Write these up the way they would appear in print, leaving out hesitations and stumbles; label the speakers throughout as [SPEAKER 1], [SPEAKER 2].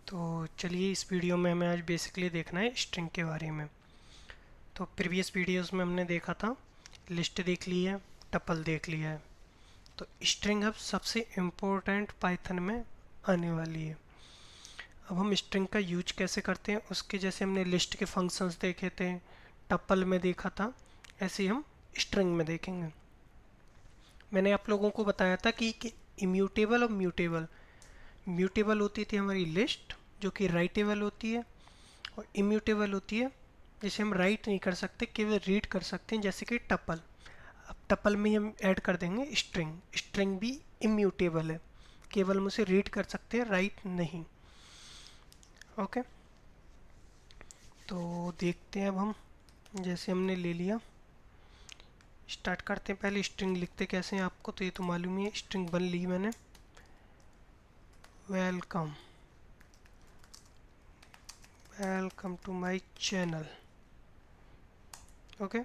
[SPEAKER 1] तो चलिए इस वीडियो में हमें आज बेसिकली देखना है स्ट्रिंग के बारे में। तो प्रीवियस वीडियोस में हमने देखा था, लिस्ट देख ली है, टपल देख लिया है। तो स्ट्रिंग अब सबसे इम्पोर्टेंट पाइथन में आने वाली है। अब हम स्ट्रिंग का यूज कैसे करते हैं, उसके जैसे हमने लिस्ट के फंक्शंस देखे थे, टपल में देखा था, ऐसे ही हम स्ट्रिंग में देखेंगे। मैंने आप लोगों को बताया था कि इम्यूटेबल और म्यूटेबल। म्यूटेबल होती थी हमारी लिस्ट, जो कि राइटेबल होती है, और इम्यूटेबल होती है जिसे हम राइट नहीं कर सकते, केवल रीड कर सकते हैं, जैसे कि टपल। अब टपल में ही हम ऐड कर देंगे स्ट्रिंग। स्ट्रिंग भी इम्यूटेबल है, केवल हम उसे रीड कर सकते हैं, राइट नहीं। ओके, तो देखते हैं अब हम। जैसे हमने ले लिया, स्टार्ट करते हैं। पहले स्ट्रिंग लिखते कैसे हैं आपको तो ये तो मालूम ही है। स्ट्रिंग बन ली मैंने, welcome, welcome to my channel. Okay,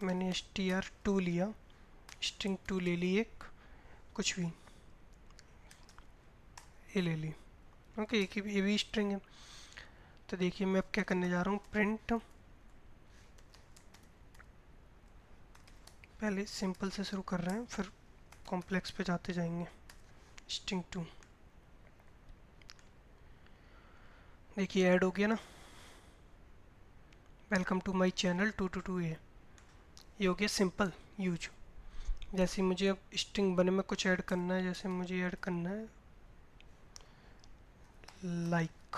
[SPEAKER 1] मैंने str2 लिया, स्ट्रिंग 2 ले ली, एक कुछ भी ये ले ली। ओके, एक ये भी स्ट्रिंग है। तो देखिए मैं अब क्या करने जा रहा हूँ, प्रिंट। पहले सिंपल से शुरू कर रहे हैं, फिर कॉम्प्लेक्स पे जाते जाएंगे। स्ट्रिंग 2 देखिए ऐड हो गया ना, वेलकम टू माय चैनल 222। ये हो गया सिंपल यूज। जैसे मुझे अब स्ट्रिंग बने में कुछ ऐड करना है, जैसे मुझे ऐड करना है like.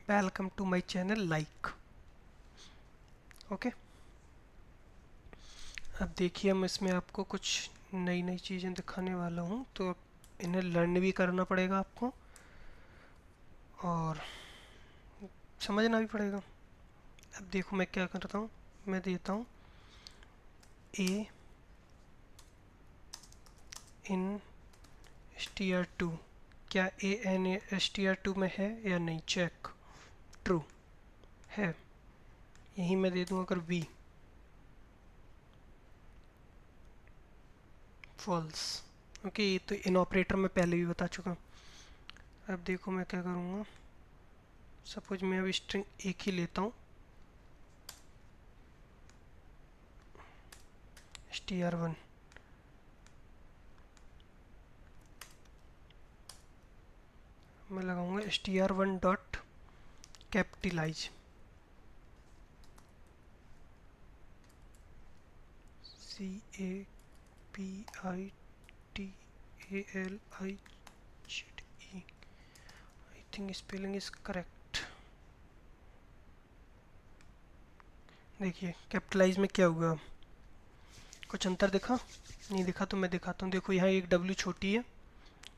[SPEAKER 1] Welcome to my channel like. Okay, अब देखिए हम इसमें आपको कुछ नई नई चीज़ें दिखाने वाला हूँ, तो अब इन्हें लर्न भी करना पड़ेगा आपको और समझना भी पड़ेगा। अब देखो मैं क्या करता हूँ, मैं देता हूँ ए इन str2। क्या ए एन str2 में है या नहीं, चेक। ट्रू है, यही मैं दे दूँ। अगर बी फॉल्स, ओके, ये तो इन ऑपरेटर में पहले भी बता चुका। अब देखो मैं क्या करूँगा, सपोज मैं अब स्ट्रिंग एक ही लेता हूँ, str1। मैं लगाऊंगा str1 dot capitalize, CAPITALIZE। I think spelling is correct. देखिए कैपिटलाइज में क्या हुआ, कुछ अंतर दिखा? नहीं दिखा तो मैं दिखाता हूँ। देखो यहाँ एक W छोटी है,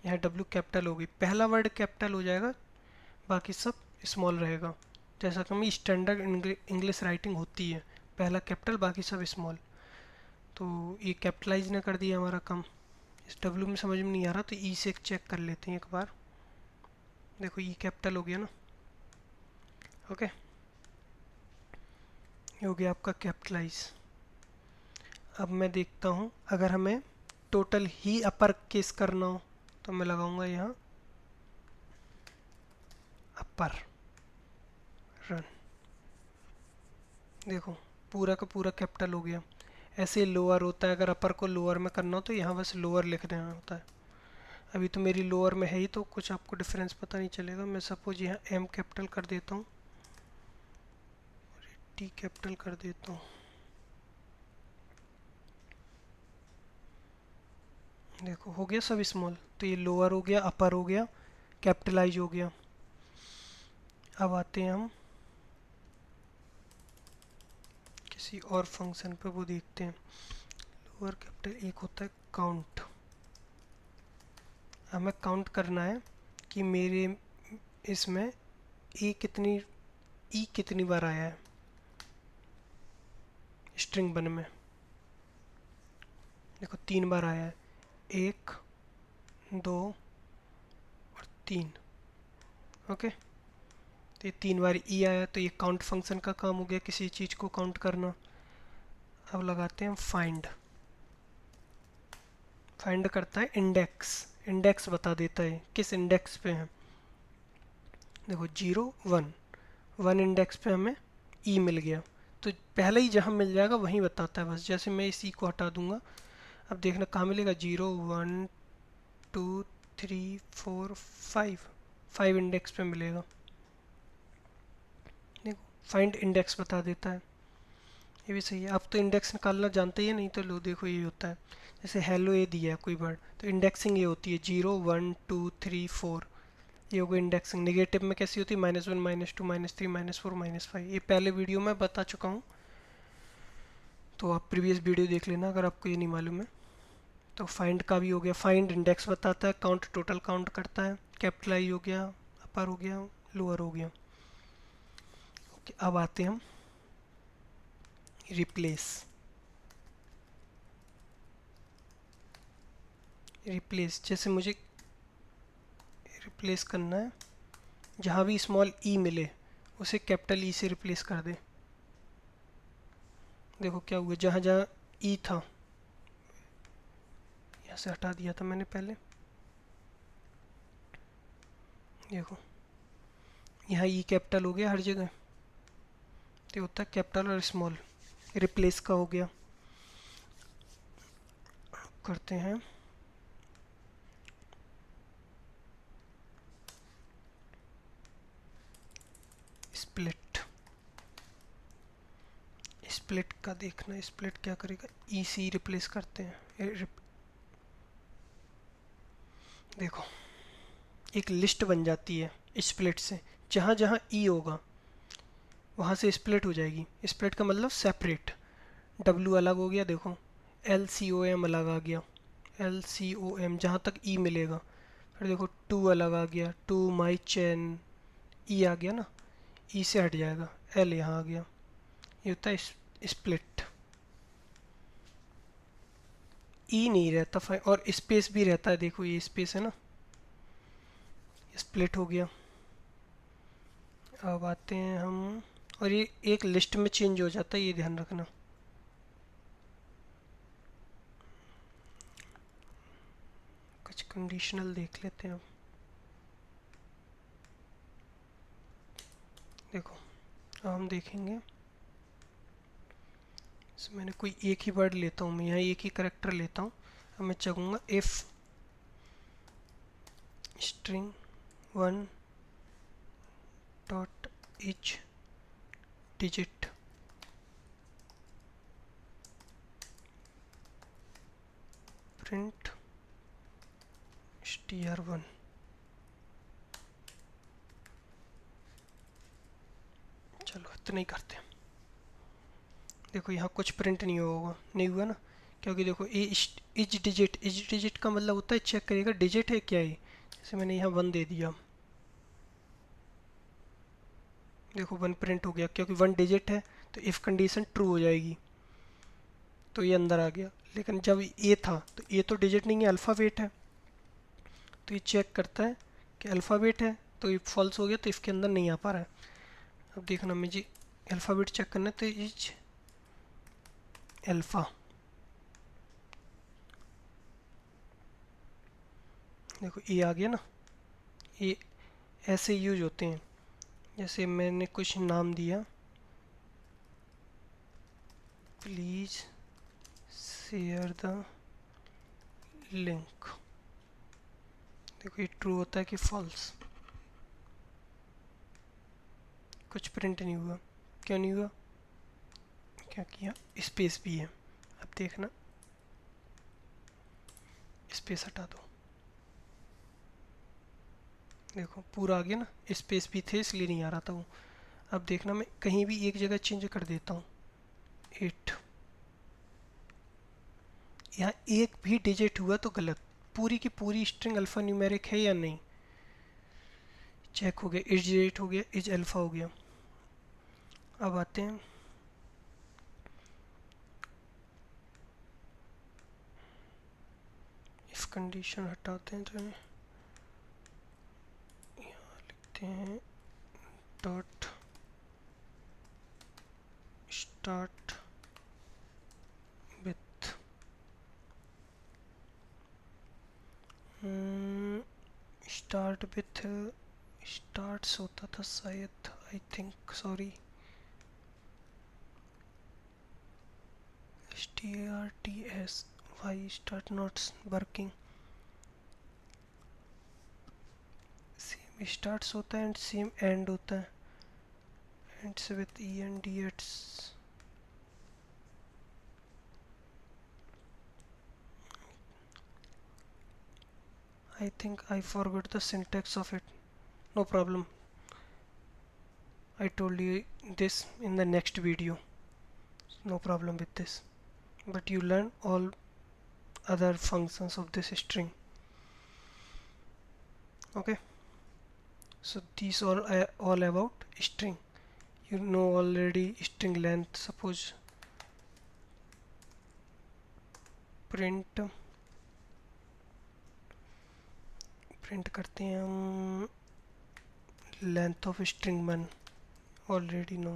[SPEAKER 1] यहाँ W कैपिटल होगी। पहला वर्ड कैपिटल हो जाएगा, बाकी सब स्मॉल रहेगा, जैसा कि स्टैंडर्ड इंग्लिश राइटिंग होती है, पहला कैपिटल बाकी सब स्मॉल। तो ये कैपिटलाइज ने कर दिया हमारा काम। इस W में समझ में नहीं आ रहा तो E से चेक कर लेते हैं एक बार। देखो E कैपिटल हो गया ना। ओके, ये हो गया आपका कैपिटलाइज। अब मैं देखता हूँ, अगर हमें टोटल ही अपर केस करना हो तो मैं लगाऊंगा यहाँ अपर, रन। देखो पूरा का पूरा कैपिटल हो गया। ऐसे लोअर होता है, अगर अपर को लोअर में करना हो तो यहाँ बस लोअर लिख देना होता है। अभी तो मेरी लोअर में है ही, तो कुछ आपको डिफरेंस पता नहीं चलेगा। मैं सपोज यहाँ M कैपिटल कर देता हूँ, T कैपिटल कर देता हूँ। देखो हो गया सब स्मॉल। तो ये लोअर हो गया, अपर हो गया, कैपिटलाइज हो गया। अब आते हैं हम किसी और फंक्शन पे, वो देखते हैं। लोअर कैपिटल एक होता है काउंट। हमें काउंट करना है कि मेरे इसमें ई कितनी बार आया है स्ट्रिंग बन में। देखो 3 बार आया है, 1, 2 और 3। ओके, तो ये 3 बार ई आया, तो ये काउंट फंक्शन का काम हो गया, किसी चीज़ को काउंट करना। अब लगाते हैं फाइंड। फाइंड करता है इंडेक्स, इंडेक्स बता देता है किस इंडेक्स पे है। देखो 0 1 इंडेक्स पे हमें ई मिल गया, तो पहले ही जहाँ मिल जाएगा वहीं बताता है बस। जैसे मैं इस ई को हटा दूंगा, अब देखना कहाँ मिलेगा, 0 1 2 3 4 5, 5 इंडेक्स पे मिलेगा। देखो फाइंड इंडेक्स बता देता है, ये भी सही है। अब तो इंडेक्स निकालना जानते ही है, नहीं तो लो देखो ये होता है, जैसे हेलो ए दिया है कोई वर्ड, तो इंडेक्सिंग ये होती है 0 1 2 3 4, ये होगा इंडेक्सिंग। नेगेटिव में कैसी होती है, -1 -2 -3 -4 -5, ये पहले वीडियो में बता चुका हूँ, तो आप प्रीवियस वीडियो देख लेना अगर आपको ये नहीं मालूम है। तो फाइंड का भी हो गया, फाइंड इंडेक्स बताता है, काउंट टोटल काउंट करता है, कैपिटलाइज हो गया, अपर हो गया, लोअर हो गया। ओके, अब आते हैं हम रिप्लेस। रिप्लेस जैसे मुझे रिप्लेस करना है, जहाँ भी स्मॉल ई मिले उसे कैपिटल ई से रिप्लेस कर दे। देखो क्या हुआ, जहाँ जहाँ ई था, यहाँ से हटा दिया था मैंने पहले, देखो यहाँ ई कैपिटल हो गया हर जगह, तो होता है कैपिटल और स्मॉल, रिप्लेस का हो गया। करते हैं स्प्लिट। स्प्लिट का देखना, स्प्लिट क्या करेगा, ई सी रिप्लेस करते हैं। देखो एक लिस्ट बन जाती है स्प्लिट से, जहाँ जहाँ ई होगा वहाँ से स्प्लिट हो जाएगी। स्प्लिट का मतलब सेपरेट, डब्ल्यू अलग हो गया, देखो एल सी ओ एम अलग आ गया, एल सी ओ एम जहाँ तक ई मिलेगा। फिर देखो टू अलग आ गया, टू माई चैन, ई आ गया ना, ई से हट जाएगा, एल यहाँ आ गया, ये होता है स्प्लिट। ई नहीं रहता और स्पेस भी रहता है, देखो ये स्पेस है ना, स्प्लिट हो गया। अब आते हैं हम, और ये एक लिस्ट में चेंज हो जाता है, ये ध्यान रखना। कुछ कंडीशनल देख लेते हैं अब। देखो अब हम देखेंगे, तो मैंने कोई एक ही वर्ड लेता हूँ, मैं यहाँ एक ही करेक्टर लेता हूँ। अब मैं चकूँगा if string 1 dot each digit print str1। चलो इतना ही करते हैं। देखो यहाँ कुछ प्रिंट नहीं होगा, नहीं हुआ ना, क्योंकि देखो ये इच डिजिट का मतलब होता है चेक करेगा डिजिट है क्या है। जैसे मैंने यहाँ 1 दे दिया, देखो 1 प्रिंट हो गया, क्योंकि 1 डिजिट है तो इफ़ कंडीशन ट्रू हो जाएगी, तो ये अंदर आ गया। लेकिन जब ए था तो ए तो डिजिट नहीं है, अल्फ़ाबेट है, तो ये चेक करता है कि अल्फ़ाबेट है, तो ये फॉल्स हो गया, तो इसके अंदर नहीं आ पा रहा है। अब देखना मुझे अल्फ़ाबेट चेक करना है, तो इज अल्फ़ा, देखो ए आ गया ना। ये ऐसे यूज होते हैं, जैसे मैंने कुछ नाम दिया, प्लीज़ शेयर द लिंक, देखो ये ट्रू होता है कि फॉल्स, कुछ प्रिंट नहीं हुआ। क्यों नहीं हुआ, क्या किया, स्पेस भी है। अब देखना स्पेस हटा दो, देखो पूरा आ गया ना, स्पेस भी थे इसलिए नहीं आ रहा था वो। अब देखना मैं कहीं भी एक जगह चेंज कर देता हूँ, 8, यहाँ एक भी डिजिट हुआ तो गलत, पूरी की पूरी स्ट्रिंग अल्फ़ा न्यूमेरिक है या नहीं, चेक हो गया, इज डिजिट हो गया, इज अल्फ़ा हो गया। अब आते हैं इफ कंडीशन हटाते हैं, तो यहाँ लिखते हैं dot start with start with starts होता था शायद, I think, sorry, STARTS, why start not working? Same starts होता है एंड सेम एंड होता है, ends with END. It's I think I forgot the syntax of it. No problem. I told you this in the next video. No problem with this. But you learn all other functions of this string. Okay. So these all about string. You know already string length. Suppose print करते हैं हम length of string 1. Already know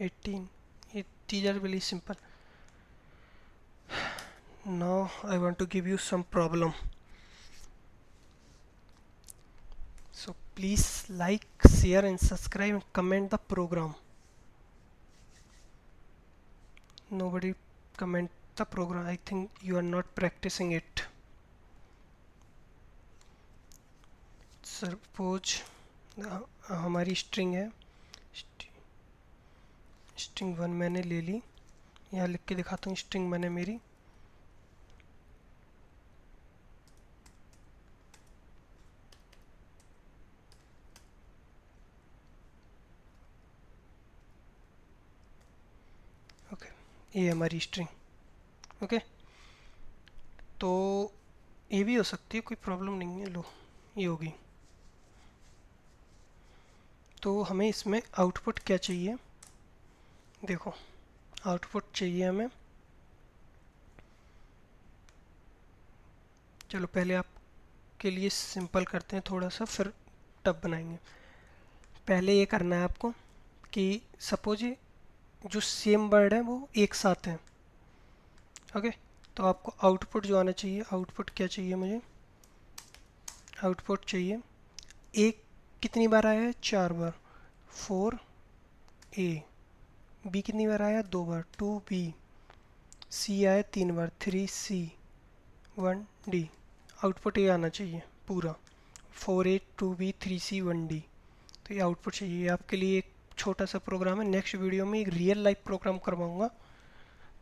[SPEAKER 1] 18. These are really simple. Now I want to give you some problem. So please like, share and subscribe and comment the program. Nobody comment the program. I think you are not practicing it. Suppose हमारी string है, string 1 मैंने ले ली, यहाँ लिख के दिखाता हूँ. String 1 है मेरी. ओके, ये हमारी स्ट्रिंग. ओके, तो ये भी हो सकती है, कोई प्रॉब्लम नहीं है. लो, ये होगी. तो हमें इसमें आउटपुट क्या चाहिए? देखो, आउटपुट चाहिए हमें. चलो पहले आपके लिए सिंपल करते हैं थोड़ा सा, फिर टफ बनाएंगे. पहले ये करना है आपको कि सपोज ये जो सेम वर्ड है वो एक साथ है. ओके, तो आपको आउटपुट जो आना चाहिए, आउटपुट क्या चाहिए मुझे? आउटपुट चाहिए एक कितनी बार आया है? 4 बार. 4A. B कितनी बार आया? 2 बार. 2B. C आया 3 बार. 3C. 1D. आउटपुट ये आना चाहिए पूरा. 4A 2B 3C 1D. तो ये आउटपुट चाहिए. आपके लिए एक छोटा सा प्रोग्राम है. नेक्स्ट वीडियो में एक रियल लाइफ प्रोग्राम करवाऊंगा.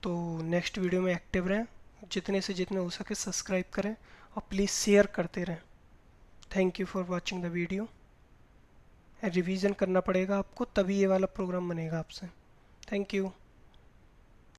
[SPEAKER 1] तो नेक्स्ट वीडियो में एक्टिव रहें, जितने से जितने हो सके सब्सक्राइब करें और प्लीज़ शेयर करते रहें. Thank you for watching the video. Revision करना पड़ेगा आपको, तभी ये वाला प्रोग्राम बनेगा आपसे. Thank you.